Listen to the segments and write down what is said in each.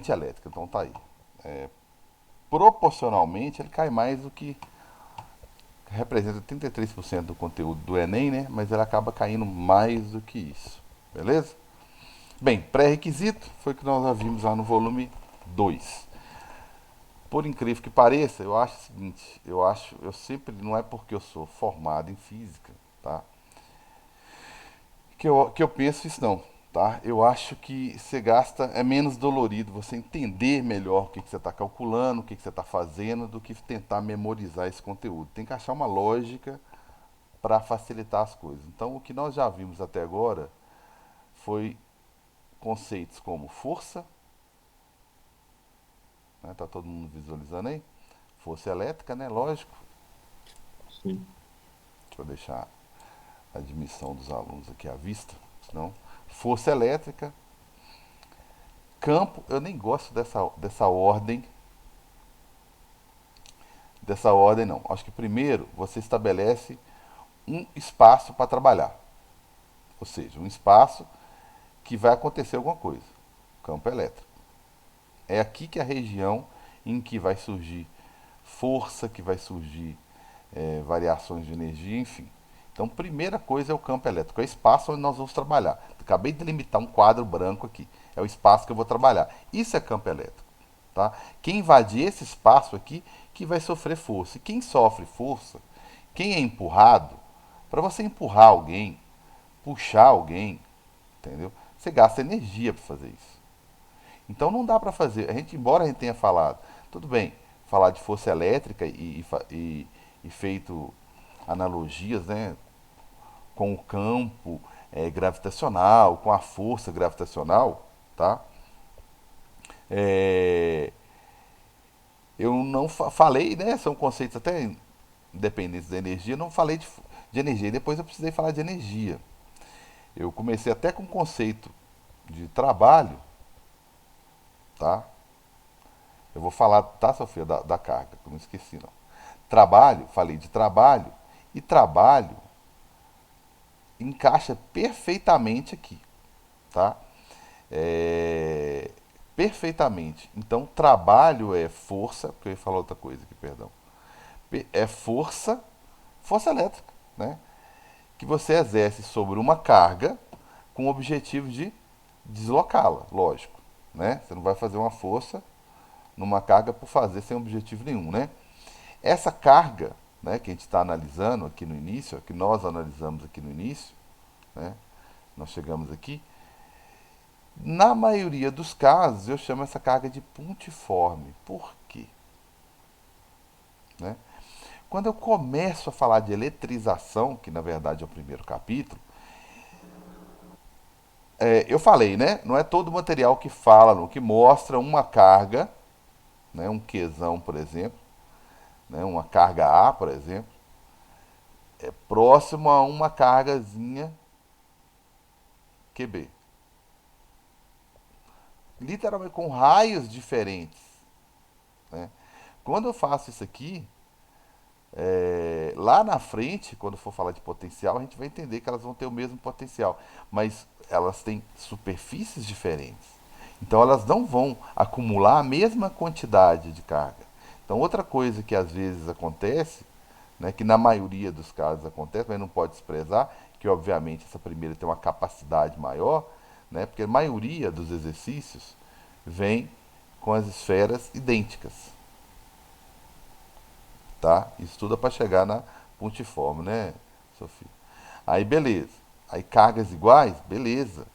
corrente elétrica. Então tá aí. Proporcionalmente, ele cai mais do que representa 33% do conteúdo do Enem, né? Mas ele acaba caindo mais do que isso. Beleza? Bem, pré-requisito foi o que nós já vimos lá no volume 2. Por incrível que pareça, eu acho o seguinte, eu sempre, não é porque eu sou formado em física, tá? Que eu penso isso não, tá? Eu acho que você gasta, é menos dolorido você entender melhor o que você está calculando, o que você está fazendo, do que tentar memorizar esse conteúdo. Tem que achar uma lógica para facilitar as coisas. Então, o que nós já vimos até agora foi conceitos como força, né? Tá todo mundo visualizando aí? Força elétrica, né? Lógico. Sim. Deixa eu deixar a admissão dos alunos aqui à vista, senão força elétrica, campo, eu nem gosto dessa ordem não. Acho que primeiro você estabelece um espaço para trabalhar, ou seja, um espaço que vai acontecer alguma coisa, campo elétrico. É aqui que é a região em que vai surgir força, que vai surgir variações de energia, enfim. Então, primeira coisa é o campo elétrico, é o espaço onde nós vamos trabalhar. Acabei de delimitar um quadro branco aqui, é o espaço que eu vou trabalhar. Isso é campo elétrico. Tá? Quem invadir esse espaço aqui que vai sofrer força. E quem sofre força, quem é empurrado, para você empurrar alguém, puxar alguém, entendeu? Você gasta energia para fazer isso. Então não dá para fazer. Embora a gente tenha falado, tudo bem, falar de força elétrica e feito analogias, né, com o campo gravitacional, com a força gravitacional, tá? É, eu não falei, né? São conceitos até independentes da energia. Não falei de energia. E depois eu precisei falar de energia. Eu comecei até com o conceito de trabalho, tá? Eu vou falar, tá, Sofia, da carga, que eu não esqueci não. Trabalho, falei de trabalho, e trabalho encaixa perfeitamente aqui, tá? É, perfeitamente. Então, trabalho é força, porque eu ia falar outra coisa aqui, perdão. É força, força elétrica, né? Que você exerce sobre uma carga com o objetivo de deslocá-la, lógico, né? Você não vai fazer uma força numa carga por fazer sem objetivo nenhum, né? Essa carga, né, que a gente está analisando aqui no início, que nós analisamos aqui no início, né? Nós chegamos aqui. Na maioria dos casos, eu chamo essa carga de pontiforme. Por quê? Né? Quando eu começo a falar de eletrização, que na verdade é o primeiro capítulo, eu falei, né? Não é todo material que fala, não, que mostra uma carga, né? Um Qzão, por exemplo, né? Uma carga A, por exemplo, próximo a uma cargazinha QB. Literalmente com raios diferentes. Né? Quando eu faço isso aqui, lá na frente, quando for falar de potencial, a gente vai entender que elas vão ter o mesmo potencial, mas elas têm superfícies diferentes. Então elas não vão acumular a mesma quantidade de carga. Então outra coisa que às vezes acontece, né, que na maioria dos casos acontece, mas não pode desprezar, que obviamente essa primeira tem uma capacidade maior, né, porque a maioria dos exercícios vem com as esferas idênticas, tá? Isso tudo é para chegar na pontiforme, né, Sofia? Aí beleza. Aí cargas iguais, beleza.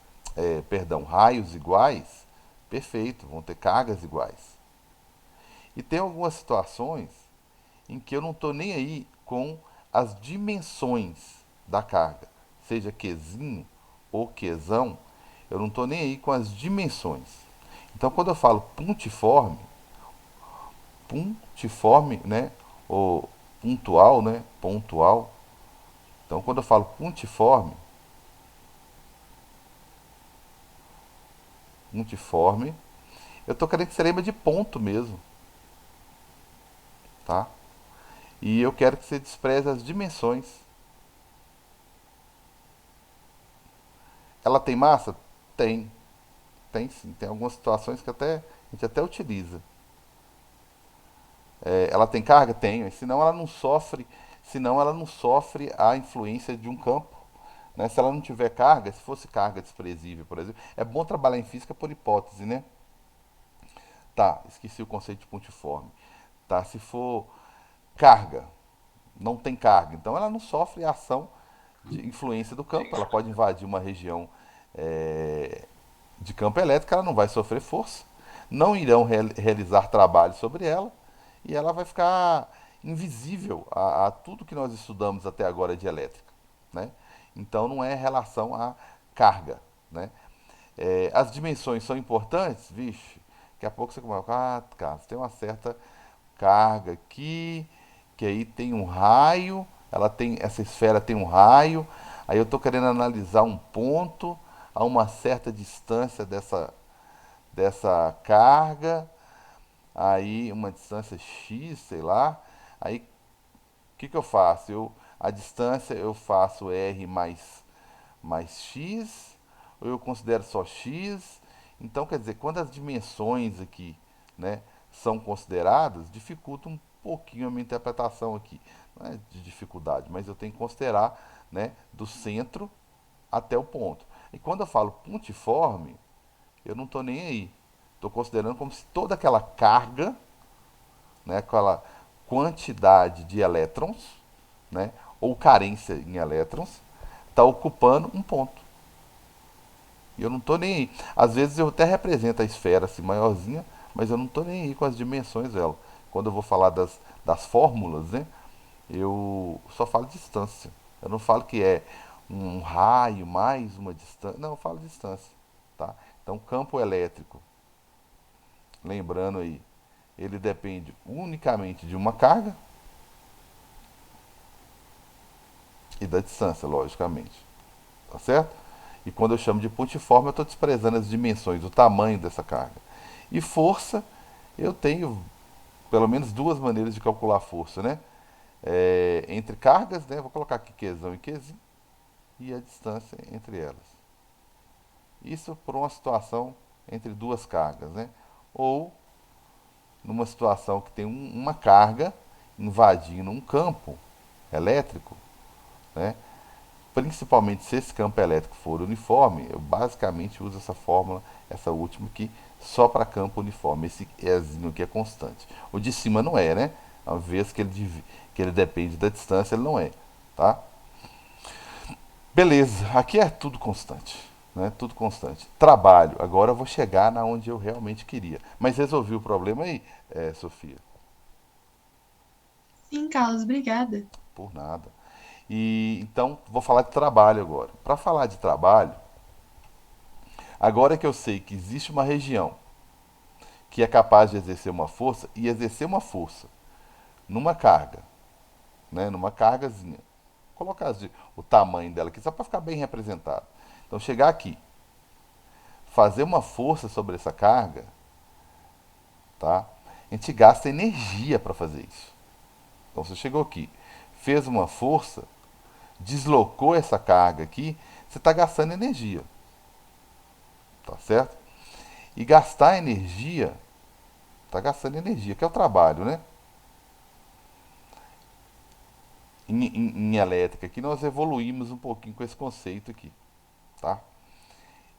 Perdão, raios iguais, perfeito, vão ter cargas iguais. E tem algumas situações em que eu não estou nem aí com as dimensões da carga, seja Qzinho ou Qzão, eu não estou nem aí com as dimensões. Então quando eu falo pontiforme, né, ou pontual, né, pontual. Então quando eu falo pontiforme, eu estou querendo que você lembre de ponto mesmo, tá? E eu quero que você despreze as dimensões. Ela tem massa? Tem. Tem sim. Tem algumas situações que até A gente até utiliza. Ela tem carga? Tem, senão ela não sofre a influência de um campo. Né? Se ela não tiver carga, se fosse carga desprezível, por exemplo, é bom trabalhar em física por hipótese, né? Tá, esqueci o conceito de pontiforme. Tá, se for carga, não tem carga, então ela não sofre a ação de influência do campo, ela pode invadir uma região é, de campo elétrico, ela não vai sofrer força, não irão realizar trabalho sobre ela e ela vai ficar invisível a tudo que nós estudamos até agora de elétrica, né? Então não é relação à carga, né? As dimensões são importantes, vixe. Daqui a pouco você começa, cara, tem uma certa carga aqui, que aí tem um raio, essa esfera tem um raio, aí eu estou querendo analisar um ponto a uma certa distância dessa carga, aí uma distância x, sei lá, aí o que eu faço? A distância eu faço r mais x, ou eu considero só x. Então, quer dizer, quando as dimensões aqui, né, são consideradas, dificulta um pouquinho a minha interpretação aqui. Não é de dificuldade, mas eu tenho que considerar, né, do centro até o ponto. E quando eu falo pontiforme, eu não estou nem aí. Estou considerando como se toda aquela carga, né, aquela quantidade de elétrons, né, ou carência em elétrons, está ocupando um ponto. E eu não tô nem aí. Às vezes eu até represento a esfera assim maiorzinha, mas eu não tô nem aí com as dimensões dela. Quando eu vou falar das fórmulas, né? Eu só falo distância. Eu não falo que é um raio mais uma distância. Não, eu falo distância, tá? Então, campo elétrico, lembrando aí, ele depende unicamente de uma carga e da distância, logicamente. Tá certo? E quando eu chamo de pontiforme, eu estou desprezando as dimensões, o tamanho dessa carga. E força, eu tenho pelo menos duas maneiras de calcular a força, né? Entre cargas, né? Vou colocar aqui Qzão e Qzinho, e a distância entre elas. Isso por uma situação entre duas cargas, né? Ou numa situação que tem uma carga invadindo um campo elétrico, né? Principalmente se esse campo elétrico for uniforme, eu basicamente uso essa fórmula, essa última aqui, só para campo uniforme. Esse Ezinho aqui é constante. O de cima não é, né? Uma vez que ele depende da distância, ele não é, tá? Beleza, aqui é tudo constante, né? Tudo constante. Trabalho, agora eu vou chegar na onde eu realmente queria. Mas resolvi o problema aí, Sofia? Sim, Carlos, obrigada. Por nada. E então vou falar de trabalho agora. Para falar de trabalho, agora que eu sei que existe uma região que é capaz de exercer uma força e exercer uma força numa carga, né, numa cargazinha. Vou colocar o tamanho dela aqui só para ficar bem representado. Então chegar aqui, fazer uma força sobre essa carga, tá? A gente gasta energia para fazer isso. Então você chegou aqui, fez uma força, deslocou essa carga aqui, você está gastando energia, tá certo? E gastar energia, está gastando energia, que é o trabalho, né? Em elétrica aqui, nós evoluímos um pouquinho com esse conceito aqui, tá?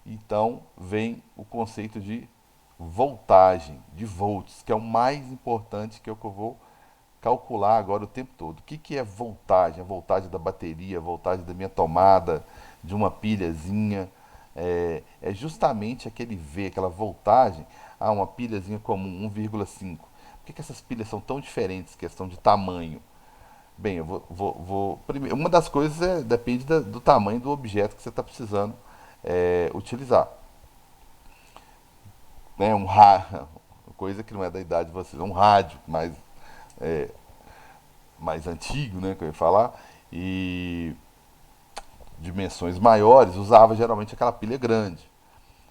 Então vem o conceito de voltagem, de volts, que é o mais importante, que é o que eu vou calcular agora o tempo todo. O que, que é voltagem? A voltagem da bateria, a voltagem da minha tomada, de uma pilhazinha. É justamente aquele V, aquela voltagem. Ah, uma pilhazinha comum, 1,5. Por que, que essas pilhas são tão diferentes, questão de tamanho? Bem, primeiro, uma das coisas depende do tamanho do objeto que você está precisando utilizar. Né? Coisa que não é da idade de vocês, um rádio mais antigo, né, que eu ia falar, e dimensões maiores, usava geralmente aquela pilha grande.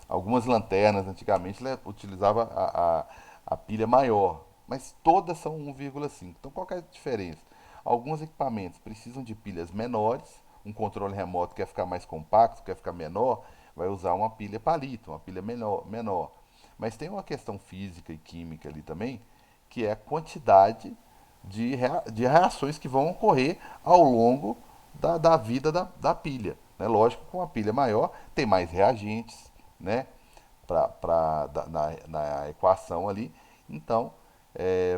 Algumas lanternas antigamente utilizava a pilha maior, mas todas são 1,5. Então qual que é a diferença? Alguns equipamentos precisam de pilhas menores, um controle remoto quer ficar mais compacto, quer ficar menor, vai usar uma pilha palito, uma pilha menor. Mas tem uma questão física e química ali também, que é a quantidade de reações que vão ocorrer ao longo da vida da pilha. Né? Lógico que com uma pilha maior tem mais reagentes, né? Na equação ali. Então,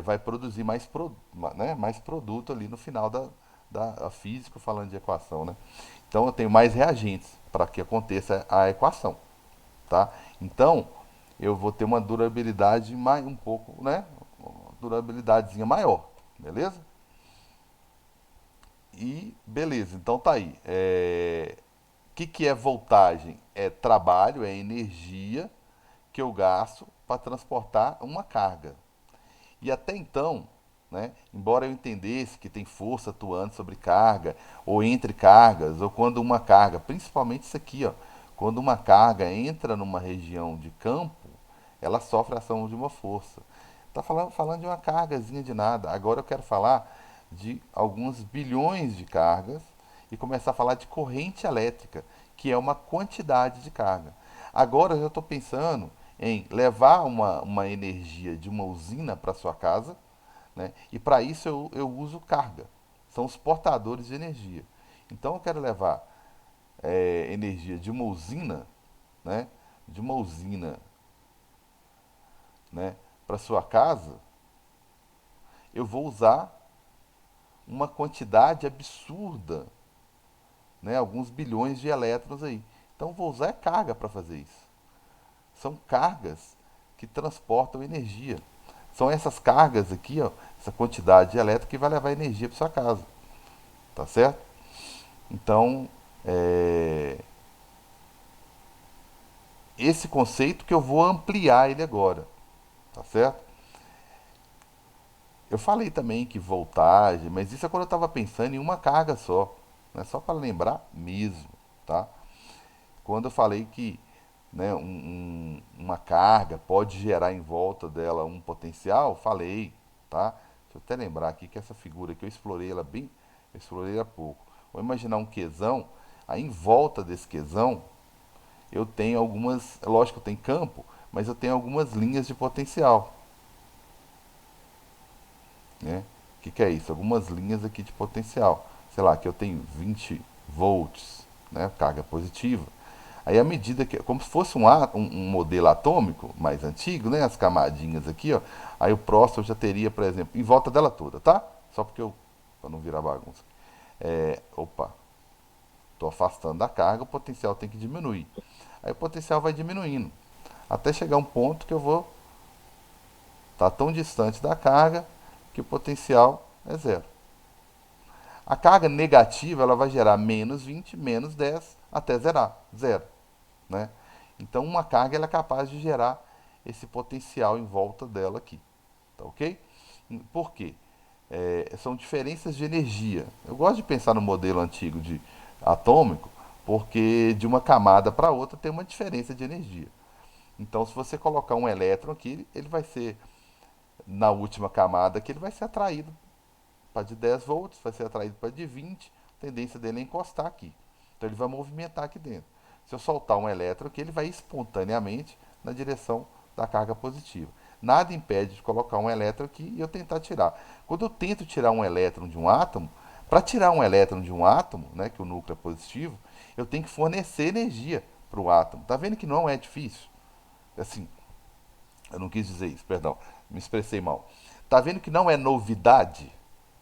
vai produzir né? Mais produto ali no final da física, falando de equação. Né? Então, eu tenho mais reagentes para que aconteça a equação. Tá? Então, eu vou ter uma durabilidade mais um pouco, né? Uma durabilidadezinha maior, beleza? E beleza, então tá aí. Que é voltagem? É trabalho, é energia que eu gasto para transportar uma carga. E até então, né, embora eu entendesse que tem força atuando sobre carga, ou entre cargas, ou quando uma carga, principalmente isso aqui, ó, quando uma carga entra numa região de campo, ela sofre a ação de uma força. Tá falando de uma cargazinha de nada. Agora eu quero falar de alguns bilhões de cargas e começar a falar de corrente elétrica, que é uma quantidade de carga. Agora eu estou pensando em levar uma energia de uma usina para sua casa, né? E para isso eu uso carga. São os portadores de energia. Então eu quero levar energia de uma usina, né? De uma usina, né? Para sua casa, eu vou usar uma quantidade absurda, né? Alguns bilhões de elétrons aí. Então eu vou usar carga para fazer isso. São cargas que transportam energia. São essas cargas aqui, ó, essa quantidade elétrica que vai levar energia para sua casa, tá certo? Então, esse conceito que eu vou ampliar ele agora, tá certo? Eu falei também que voltagem, mas isso é quando eu estava pensando em uma carga só, né? Só para lembrar mesmo, tá? Quando eu falei que, né, uma carga pode gerar em volta dela um potencial, falei, tá? Deixa eu até lembrar aqui que essa figura que eu explorei ela bem, eu explorei há pouco. Vou imaginar um quesão, aí em volta desse quesão eu tenho algumas, lógico, tem campo, mas eu tenho algumas linhas de potencial, né? Que é isso? Algumas linhas aqui de potencial. Sei lá, que eu tenho 20 volts, né? Carga positiva. Aí à medida que, como se fosse um modelo atômico mais antigo, né? As camadinhas aqui, ó. Aí o próximo eu já teria, por exemplo, em volta dela toda, tá? Só porque eu, para não virar bagunça. Opa, estou afastando da carga, o potencial tem que diminuir. Aí o potencial vai diminuindo, até chegar um ponto que eu vou estar tão distante da carga que o potencial é zero. A carga negativa ela vai gerar menos 20, menos 10, até zerar, zero. Né? Então uma carga ela é capaz de gerar esse potencial em volta dela aqui. Tá ok? Por quê? São diferenças de energia. Eu gosto de pensar no modelo antigo de atômico, porque de uma camada para outra tem uma diferença de energia. Então, se você colocar um elétron aqui, ele vai ser, na última camada que ele vai ser atraído para de 10 volts, vai ser atraído para de 20, a tendência dele é encostar aqui. Então ele vai movimentar aqui dentro. Se eu soltar um elétron aqui, ele vai espontaneamente na direção da carga positiva. Nada impede de colocar um elétron aqui e eu tentar tirar. Quando eu tento tirar um elétron de um átomo, para tirar um elétron de um átomo, né, que o núcleo é positivo, eu tenho que fornecer energia para o átomo. Tá vendo que não é difícil? Assim, eu não quis dizer isso, perdão, me expressei mal. Tá vendo que não é novidade,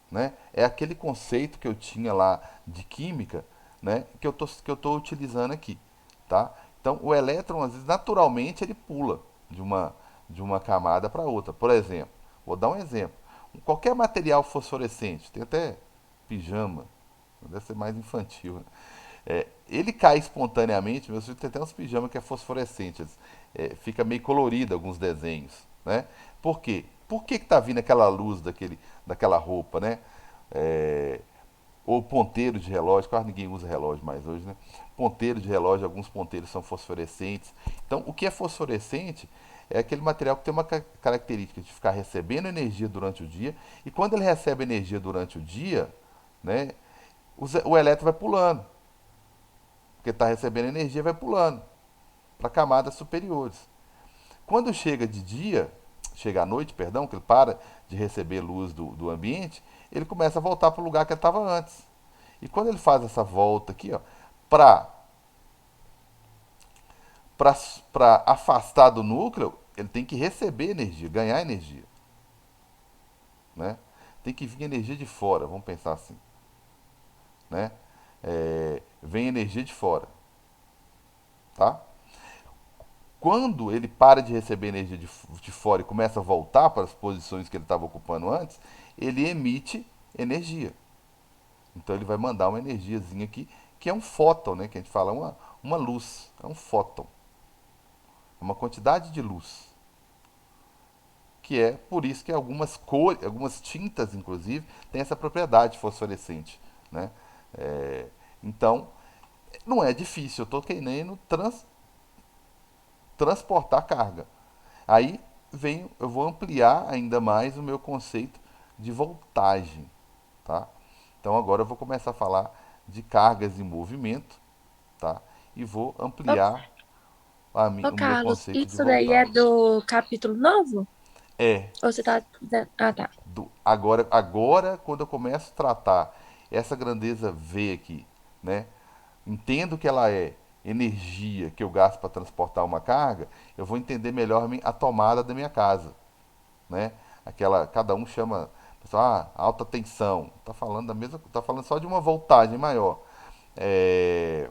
né? É aquele conceito que eu tinha lá de química, né? Que eu tô utilizando aqui, tá? Então, o elétron, às vezes, naturalmente, ele pula de uma camada para outra. Por exemplo, vou dar um exemplo. Qualquer material fosforescente, tem até pijama, deve ser mais infantil, né? Ele cai espontaneamente, meus filhos tem até uns pijamas que é fosforescente, fica meio colorido alguns desenhos, né? Por quê? Por que que tá vindo aquela luz daquela roupa, né? É, ou ponteiro de relógio, quase ninguém usa relógio mais hoje, né? Ponteiro de relógio, alguns ponteiros são fosforescentes. Então, o que é fosforescente é aquele material que tem uma característica de ficar recebendo energia durante o dia, e quando ele recebe energia durante o dia, né, o elétron vai pulando, porque está recebendo energia, vai pulando para camadas superiores. Quando chega de dia, chega à noite, perdão, que ele para de receber luz do ambiente, ele começa a voltar para o lugar que ele estava antes. E quando ele faz essa volta aqui, ó, para para afastar do núcleo, ele tem que receber energia, ganhar energia, né? Tem que vir energia de fora, vamos pensar assim, né? Vem energia de fora, tá? Quando ele para de receber energia de fora e começa a voltar para as posições que ele estava ocupando antes, ele emite energia. Então ele vai mandar uma energiazinha aqui, que é um fóton, né? Que a gente fala uma luz, é um fóton, é uma quantidade de luz. Que é por isso que algumas cores, algumas tintas, inclusive, têm essa propriedade fosforescente, né? É, então, não é difícil, eu estou querendo transportar carga. Aí eu vou ampliar ainda mais o meu conceito de voltagem, tá? Então agora eu vou começar a falar de cargas em movimento, tá? E vou Ô, ampliar ô, o meu Carlos, conceito de isso daí é voltagem. do capítulo novo? É, Ou você tá dizendo... Ah, tá. agora quando eu começo a tratar essa grandeza V aqui, né? Entendo que ela é energia que eu gasto para transportar uma carga, eu vou entender melhor a tomada da minha casa, né? Cada um chama, pessoal, alta tensão, tá falando da mesma, tá falando só de uma voltagem maior. É,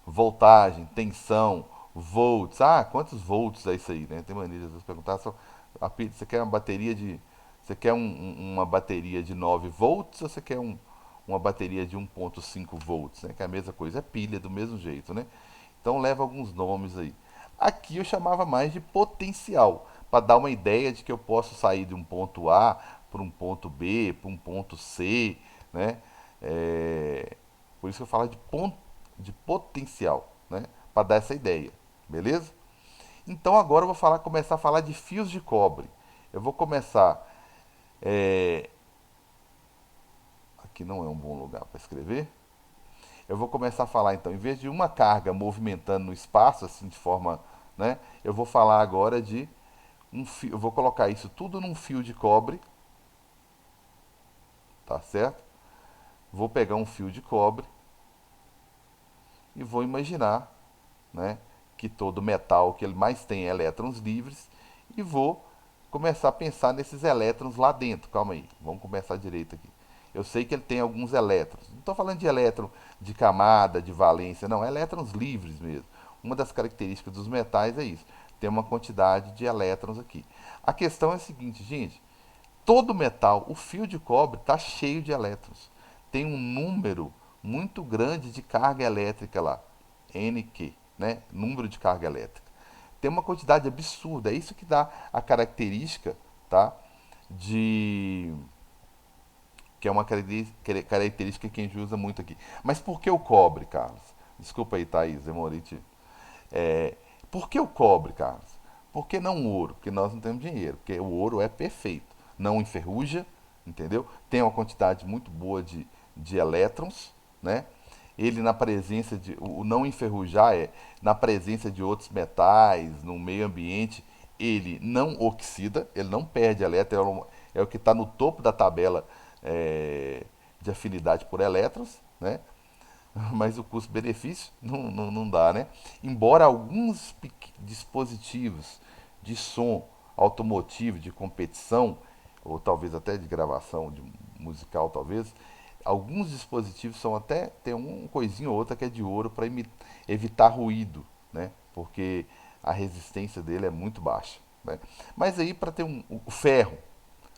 voltagem, tensão, volts. Ah, quantos volts é isso aí, né? Tem mania de vocês perguntar só, você quer uma bateria de você quer uma bateria de 9 volts ou você quer uma bateria de 1,5 volts, né? Que é a mesma coisa, é pilha do mesmo jeito, né? Então leva alguns nomes aí. Aqui eu chamava mais de potencial, para dar uma ideia de que eu posso sair de um ponto A para um ponto B, para um ponto C, né? É, por isso que eu falo de potencial, né? Para dar essa ideia, beleza? Então agora eu vou começar a falar de fios de cobre. Eu vou começar. é, Aqui não é um bom lugar para escrever. Eu vou começar a falar então, em vez de uma carga movimentando no espaço, assim de forma, né? Eu vou falar agora de um fio. Eu vou colocar isso tudo num fio de cobre, tá certo? Vou pegar um fio de cobre e vou imaginar, né, que todo metal que ele mais tem é elétrons livres e vou começar a pensar nesses elétrons lá dentro. Calma aí, vamos começar direito aqui. Eu sei que ele tem alguns elétrons. Não estou falando de elétron de camada, de valência, não, é elétrons livres mesmo. Uma das características dos metais é isso. Tem uma quantidade de elétrons aqui. A questão é a seguinte, gente. Todo metal, o fio de cobre, está cheio de elétrons. Tem um número muito grande de carga elétrica lá. NQ, né? Número de carga elétrica. Tem uma quantidade absurda. É isso que dá a característica, tá? De que é uma característica que a gente usa muito aqui. Mas por que o cobre, Carlos? Desculpa aí, Thaís, demorei. É, por que o cobre, Carlos? Por que não o ouro? Porque nós não temos dinheiro. Porque o ouro é perfeito. Não enferruja, entendeu? Tem uma quantidade muito boa de elétrons, né? Ele na presença de. O não enferrujar é na presença de outros metais, no meio ambiente, ele não oxida, ele não perde elétron, é o que está no topo da tabela de afinidade por elétrons, né? Mas o custo-benefício não dá, né? Embora alguns dispositivos de som automotivo, de competição, ou talvez até de gravação de musical, talvez, alguns dispositivos são até tem uma coisinha ou outra que é de ouro para evitar ruído, né? Porque a resistência dele é muito baixa, né? Mas aí para ter o ferro,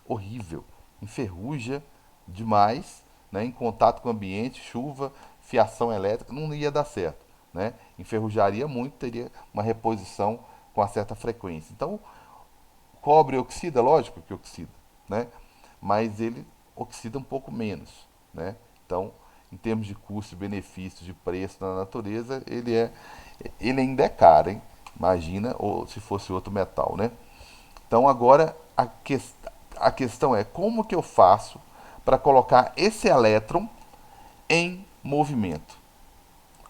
horrível, enferruja demais, né? Em contato com o ambiente, chuva, fiação elétrica, não ia dar certo, né? Enferrujaria muito, teria uma reposição com uma certa frequência. Então, cobre oxida, lógico que oxida, né? Mas ele oxida um pouco menos, né? Então, em termos de custo, benefício, de preço na natureza, ele ainda é caro, hein? Imagina ou se fosse outro metal, né? Então agora a questão é como que eu faço para colocar esse elétron em movimento.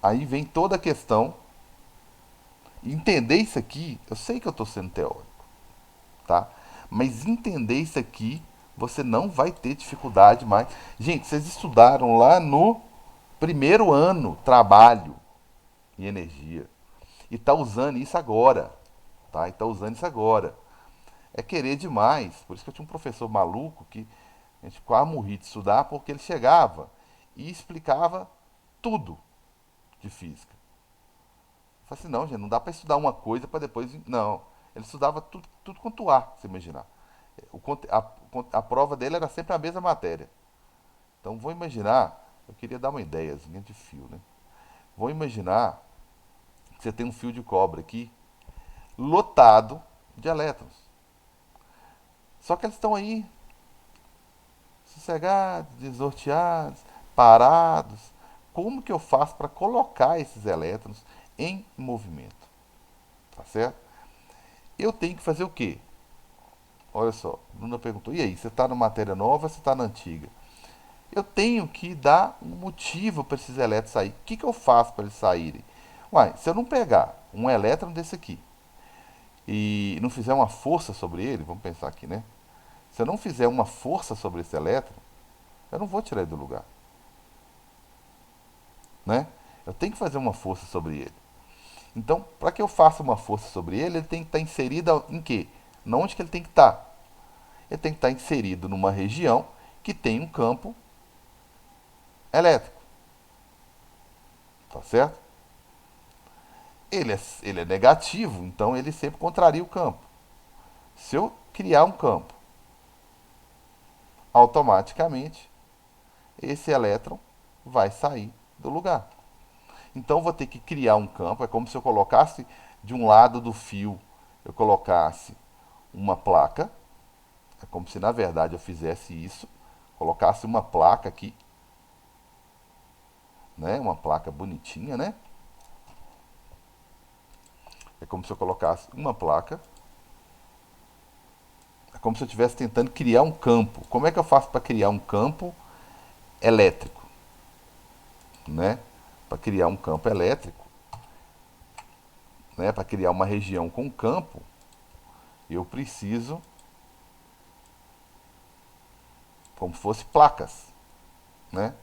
Aí vem toda a questão Entender isso aqui, eu sei que eu estou sendo teórico, tá? Mas entender isso aqui, você não vai ter dificuldade mais. Gente, vocês estudaram lá no primeiro ano trabalho em energia e tá usando isso agora, tá? E tá usando isso agora. É querer demais. Por isso que eu tinha um professor maluco que a gente quase morria de estudar porque ele chegava e explicava tudo de física. Eu falei assim, não, gente, não dá para estudar uma coisa para depois. Não. Ele estudava tudo quanto há, se imaginar. A prova dele era sempre a mesma matéria. Então vou imaginar, eu queria dar uma ideiazinha de fio, né? Vou imaginar que você tem um fio de cobre aqui, lotado de elétrons. Só que eles estão aí, sossegados, desorteados, parados. Como que eu faço para colocar esses elétrons em movimento? Tá certo? Eu tenho que fazer o quê? Olha só, a Bruna perguntou, e aí, você está na matéria nova ou você está na antiga? Eu tenho que dar um motivo para esses elétrons saírem. O que eu faço para eles saírem? Uai, se eu não pegar um elétron desse aqui e não fizer uma força sobre ele, vamos pensar aqui, né? Se eu não fizer uma força sobre esse elétron, eu não vou tirar ele do lugar, né? Eu tenho que fazer uma força sobre ele. Então, para que eu faça uma força sobre ele, ele tem que estar inserido em quê? Na onde que ele tem que estar? Ele tem que estar inserido numa região que tem um campo elétrico, tá certo? Ele é negativo, então ele sempre contraria o campo. Se eu criar um campo, automaticamente esse elétron vai sair do lugar. Então eu vou ter que criar um campo, é como se eu colocasse de um lado do fio, eu colocasse uma placa, é como se na verdade eu fizesse isso, colocasse uma placa aqui, né, uma placa bonitinha, né? É como se eu colocasse uma placa, é como se eu estivesse tentando criar um campo. Como é que eu faço para criar um campo elétrico, né? Para criar um campo elétrico, né? Para criar uma região com campo, eu preciso como se fosse placas, né?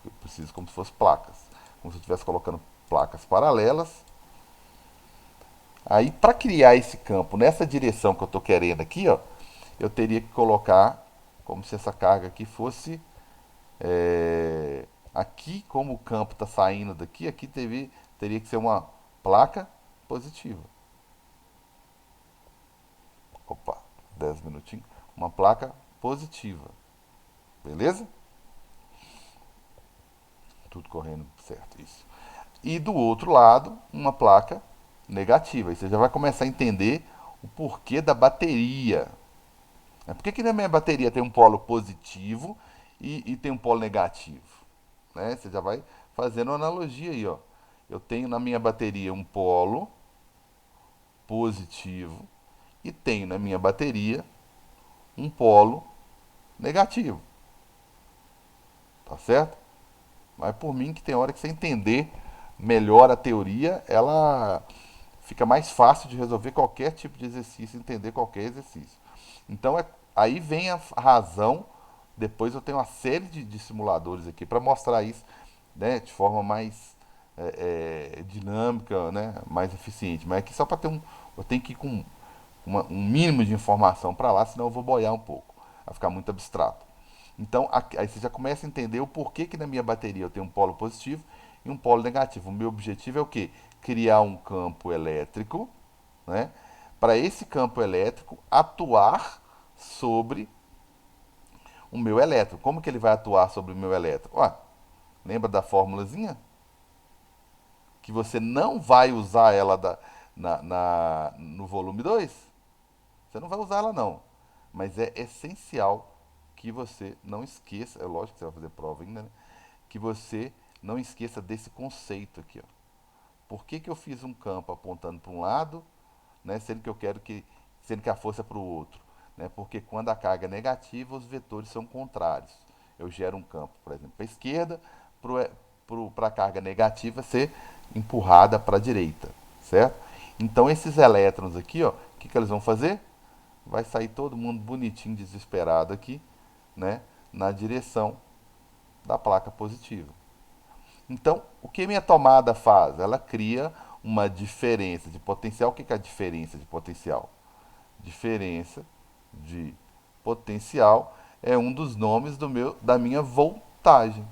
Eu preciso como se fosse placas, como se eu estivesse colocando placas paralelas. Aí, para criar esse campo nessa direção que eu estou querendo aqui, ó, eu teria que colocar como se essa carga aqui fosse aqui, como o campo está saindo daqui, aqui teria que ser uma placa positiva. Opa, 10 minutinhos. Uma placa positiva. Beleza? Tudo correndo certo, isso. E do outro lado, uma placa negativa. Aí você já vai começar a entender o porquê da bateria. Por que na minha bateria tem um polo positivo e tem um polo negativo? Né? Você já vai fazendo uma analogia aí, ó. Eu tenho na minha bateria um polo positivo e tenho na minha bateria um polo negativo. Tá certo? Mas por mim que tem hora que você entender melhor a teoria, ela fica mais fácil de resolver qualquer tipo de exercício, entender qualquer exercício. Então aí vem a razão. Depois eu tenho uma série de simuladores aqui para mostrar isso, né, de forma mais dinâmica, né, mais eficiente. Mas aqui só para ter eu tenho que ir com um mínimo de informação para lá, senão eu vou boiar um pouco, vai ficar muito abstrato. Então, aí você já começa a entender o porquê que na minha bateria eu tenho um polo positivo e um polo negativo. O meu objetivo é o quê? Criar um campo elétrico, né? Para esse campo elétrico atuar sobre o meu elétron. Como que ele vai atuar sobre o meu elétron? Ó, lembra da formulazinha? Que você não vai usar ela no volume 2? Você não vai usar ela não. Mas é essencial que você não esqueça, é lógico que você vai fazer prova ainda, né? Que você não esqueça desse conceito aqui, ó. Por que eu fiz um campo apontando para um lado, né, sendo que a força é para o outro? Né? Porque quando a carga é negativa, os vetores são contrários. Eu gero um campo, por exemplo, para a esquerda, para a carga negativa ser empurrada para a direita, certo? Então esses elétrons aqui, ó, o que eles vão fazer? Vai sair todo mundo bonitinho, desesperado aqui, né, na direção da placa positiva. Então, o que minha tomada faz? Ela cria uma diferença de potencial. O que é a diferença de potencial? Diferença de potencial é um dos nomes da minha voltagem.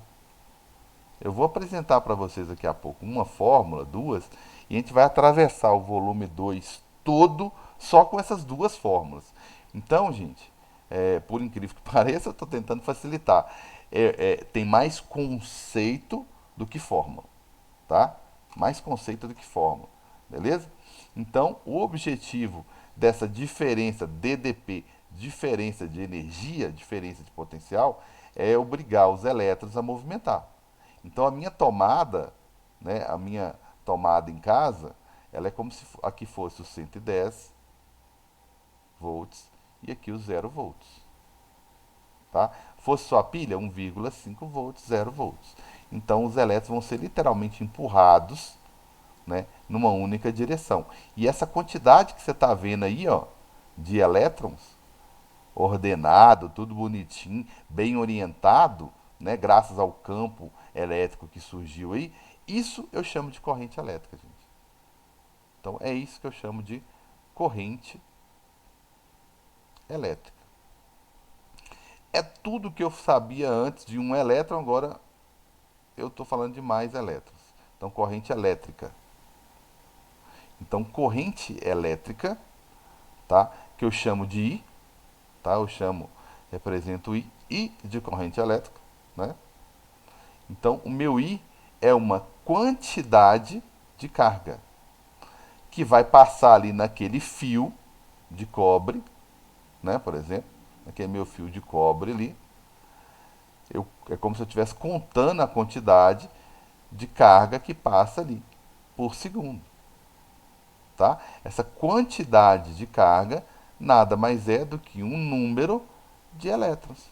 Eu vou apresentar para vocês daqui a pouco uma fórmula, duas, e a gente vai atravessar o volume 2 todo só com essas duas fórmulas. Então, gente, por incrível que pareça, eu estou tentando facilitar. Tem mais conceito do que fórmula, tá? Mais conceito do que fórmula, beleza? Então, o objetivo dessa diferença DDP, diferença de energia, diferença de potencial, é obrigar os elétrons a movimentar. Então, a minha tomada, né, a minha tomada em casa, ela é como se aqui fosse o 110 volts e aqui o 0 volts. Tá? Fosse só a pilha, 1,5 volts, 0 volts. Então os elétrons vão ser literalmente empurrados, né, numa única direção. E essa quantidade que você está vendo aí, ó, de elétrons, ordenado, tudo bonitinho, bem orientado, né, graças ao campo elétrico que surgiu aí, isso eu chamo de corrente elétrica, gente. Então é isso que eu chamo de corrente elétrica. É tudo que eu sabia antes de um elétron, agora eu estou falando de mais elétrons. Então, corrente elétrica. Então, corrente elétrica, tá? Que eu chamo de I, tá? Represento I, I de corrente elétrica, né? Então, o meu I é uma quantidade de carga que vai passar ali naquele fio de cobre, né? Por exemplo, naquele meu fio de cobre ali. É como se eu estivesse contando a quantidade de carga que passa ali por segundo. Tá? Essa quantidade de carga nada mais é do que um número de elétrons.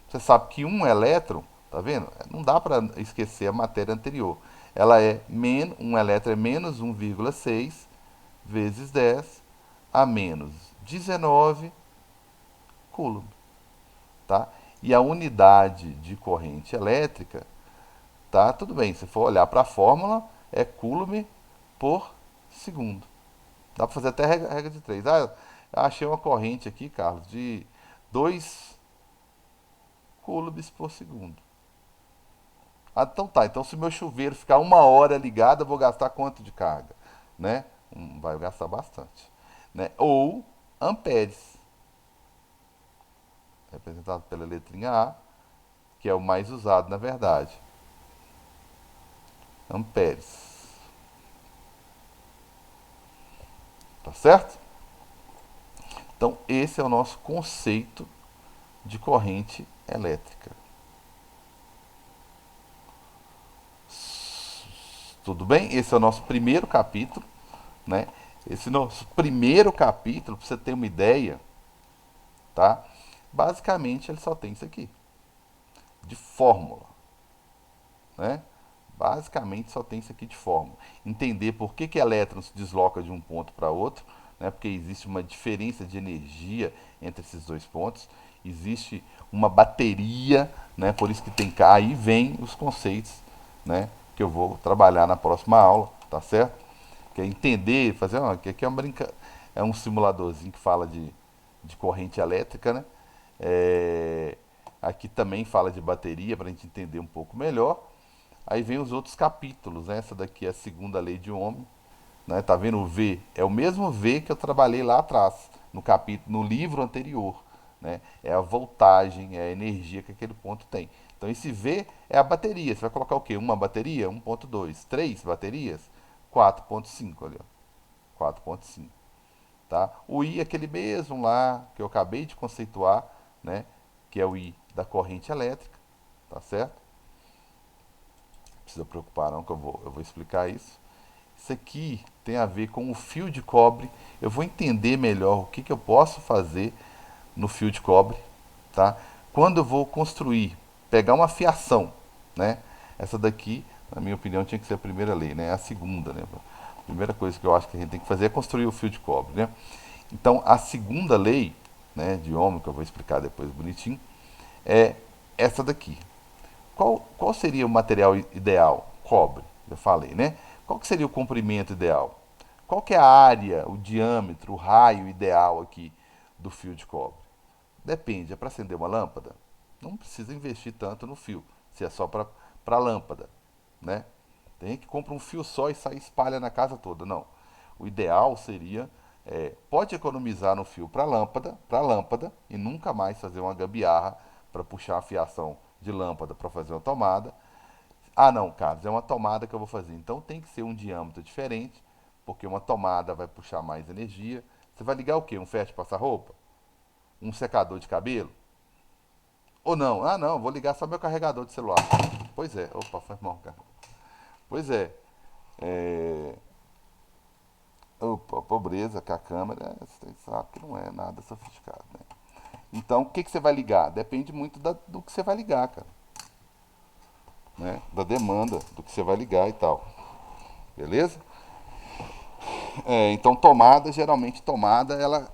Você sabe que um elétron, tá vendo? Não dá para esquecer a matéria anterior. Um elétron é menos 1,6 vezes 10 a menos 19 coulomb. Tá? E a unidade de corrente elétrica, tá? Tudo bem, se for olhar para a fórmula, é coulomb por segundo. Dá para fazer até regra de 3. Ah, eu achei uma corrente aqui, Carlos, de 2 coulombs por segundo. Ah, então tá. Então se meu chuveiro ficar 1 hora ligado, eu vou gastar quanto de carga? Né? Vai gastar bastante. Né? Ou amperes, representado pela letrinha A, que é o mais usado na verdade. Amperes. Tá certo? Então esse é o nosso conceito de corrente elétrica. Tudo bem? Esse é o nosso primeiro capítulo, né? Esse nosso primeiro capítulo, para você ter uma ideia, tá? Basicamente ele só tem isso aqui, de fórmula, né? Basicamente só tem isso aqui de fórmula. Entender por que elétron se desloca de um ponto para outro, né? Porque existe uma diferença de energia entre esses dois pontos. Existe uma bateria, né? Por isso que tem cá, aí vem os conceitos, né? Que eu vou trabalhar na próxima aula, tá certo? Que é entender, fazer que aqui é uma é um simuladorzinho que fala de corrente elétrica, né? Aqui também fala de bateria para a gente entender um pouco melhor. Aí vem os outros capítulos, né? Essa daqui é a segunda lei de Ohm, né? Tá vendo o V? É o mesmo V que eu trabalhei lá atrás, no livro anterior, né? É a voltagem, é a energia que aquele ponto tem. Então esse V é a bateria. Você vai colocar o quê? Uma bateria? 1,2. 3 baterias? 4,5 ali, ó. 4,5. Tá? O I é aquele mesmo lá que eu acabei de conceituar, né? Que é o I da corrente elétrica, tá certo? Não precisa preocupar não que eu vou explicar isso. Isso aqui tem a ver com o fio de cobre. Eu vou entender melhor o que eu posso fazer no fio de cobre, tá? Quando eu vou construir, pegar uma fiação, né? Essa daqui, na minha opinião, tinha que ser a primeira lei, né? A segunda, né? Primeira coisa que eu acho que a gente tem que fazer é construir o fio de cobre, né? Então, a segunda lei, né, de Ohm, que eu vou explicar depois bonitinho, é essa daqui. Qual seria o material ideal? Cobre, eu falei, né? Qual que seria o comprimento ideal? Qual que é a área, o diâmetro, o raio ideal aqui do fio de cobre? Depende, é para acender uma lâmpada? Não precisa investir tanto no fio, se é só para lâmpada, né? Tem que compra um fio só e sai espalha na casa toda. Não. O ideal seria pode economizar no fio para lâmpada e nunca mais fazer uma gambiarra para puxar a fiação de lâmpada para fazer uma tomada. Ah, não, Carlos, é uma tomada que eu vou fazer. Então tem que ser um diâmetro diferente, porque uma tomada vai puxar mais energia. Você vai ligar o quê? Um ferro de passar roupa? Um secador de cabelo? Ou não? Ah, não, vou ligar só meu carregador de celular. Pois é. Opa, foi mal, cara. Pois é. É, opa, pobreza que a câmera, você sabe que não é nada sofisticado, né? Então, o que, que você vai ligar? Depende muito do que você vai ligar, cara. Né? Da demanda, do que você vai ligar e tal. Beleza? Então, geralmente tomada, ela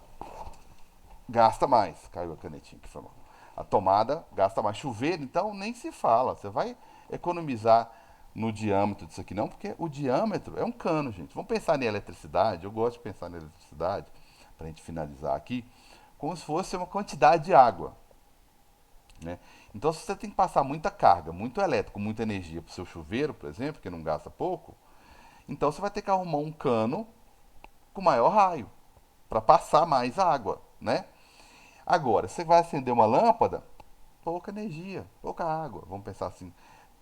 gasta mais. Caiu a canetinha que foi mal. A tomada gasta mais. Chuveiro, então, nem se fala. Você vai economizar no diâmetro disso aqui não, porque o diâmetro é um cano, gente. Vamos pensar em eletricidade. Eu gosto de pensar em eletricidade, para a gente finalizar aqui, como se fosse uma quantidade de água. Né? Então, se você tem que passar muita carga, muito elétrico, muita energia para o seu chuveiro, por exemplo, que não gasta pouco, então você vai ter que arrumar um cano com maior raio para passar mais água, né? Agora, você vai acender uma lâmpada, pouca energia, pouca água. Vamos pensar assim,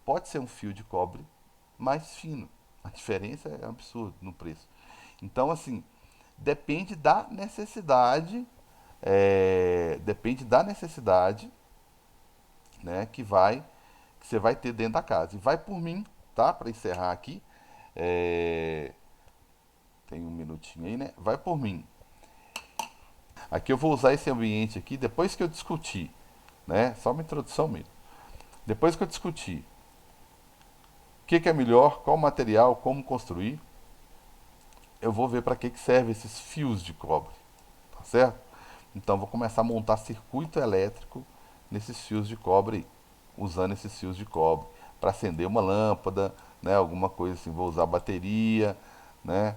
pode ser um fio de cobre mais fino. A diferença é absurda no preço. Então, assim, depende da necessidade, depende da necessidade, né, que você vai ter dentro da casa. E vai por mim, tá? Para encerrar aqui, é, tem um minutinho aí, né? Vai por mim. Aqui eu vou usar esse ambiente aqui depois que eu discutir, né? Só uma introdução mesmo. Depois que eu discutir o que é melhor, qual material, como construir, eu vou ver para que serve esses fios de cobre, tá certo? Então vou começar a montar circuito elétrico nesses fios de cobre aí, usando esses fios de cobre para acender uma lâmpada, né? Alguma coisa assim, vou usar bateria, né?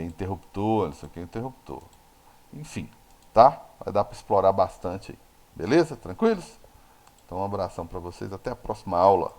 Interruptor, isso aqui é interruptor. Enfim, tá? Vai dar para explorar bastante aí. Beleza? Tranquilos? Então um abração para vocês, até a próxima aula.